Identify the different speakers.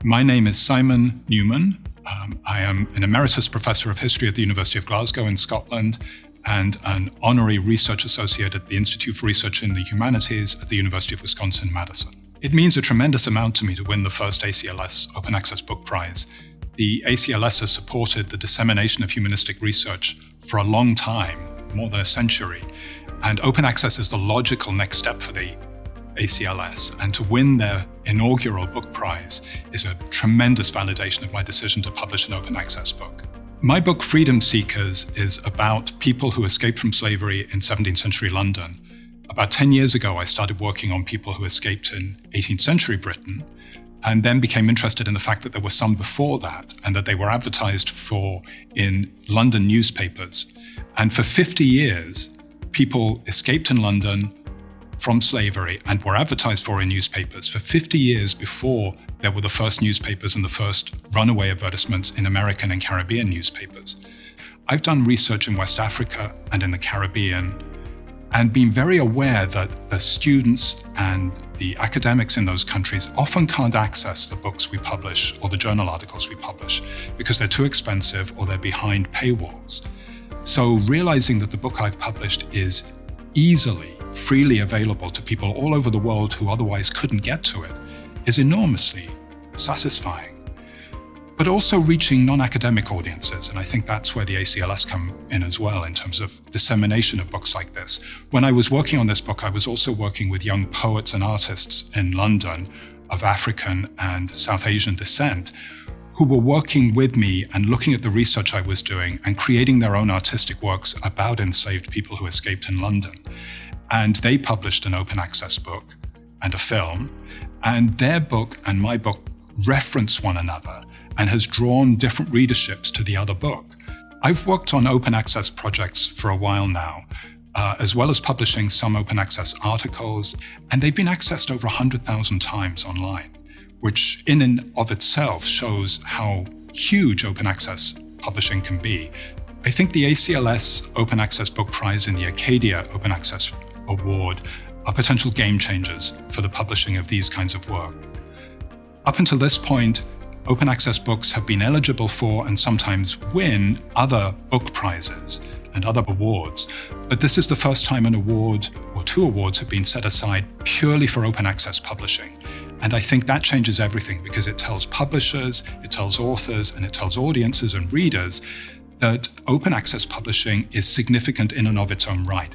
Speaker 1: My name is Simon Newman. I am an Emeritus Professor of History at the University of Glasgow in Scotland and an Honorary Research Associate at the Institute for Research in the Humanities at the University of Wisconsin-Madison. It means a tremendous amount to me to win the first ACLS Open Access Book Prize. The ACLS has supported the dissemination of humanistic research for a long time, more than a century, and open access is the logical next step for the ACLS, and to win their inaugural book prize is a tremendous validation of my decision to publish an open access book. My book, Freedom Seekers, is about people who escaped from slavery in 17th century London. About 10 years ago, I started working on people who escaped in 18th century Britain, and then became interested in the fact that there were some before that, and that they were advertised for in London newspapers. And for 50 years, people escaped in London from slavery and were advertised for in newspapers for 50 years before there were the first newspapers and the first runaway advertisements in American and Caribbean newspapers. I've done research in West Africa and in the Caribbean and been very aware that the students and the academics in those countries often can't access the books we publish or the journal articles we publish because they're too expensive or they're behind paywalls. So realizing that the book I've published is easily, freely available to people all over the world who otherwise couldn't get to it is enormously satisfying. But also reaching non-academic audiences, and I think that's where the ACLS come in as well in terms of dissemination of books like this. When I was working on this book, I was also working with young poets and artists in London of African and South Asian descent who were working with me and looking at the research I was doing and creating their own artistic works about enslaved people who escaped in London. And they published an open access book and a film, and their book and my book reference one another and has drawn different readerships to the other book. I've worked on open access projects for a while now, as well as publishing some open access articles, and they've been accessed over 100,000 times online, which in and of itself shows how huge open access publishing can be. I think the ACLS Open Access Book Prize and the Arcadia Open Access Award are potential game changers for the publishing of these kinds of work. Up until this point, open access books have been eligible for and sometimes win other book prizes and other awards, but this is the first time an award or two awards have been set aside purely for open access publishing. And I think that changes everything because it tells publishers, it tells authors, and it tells audiences and readers that open access publishing is significant in and of its own right.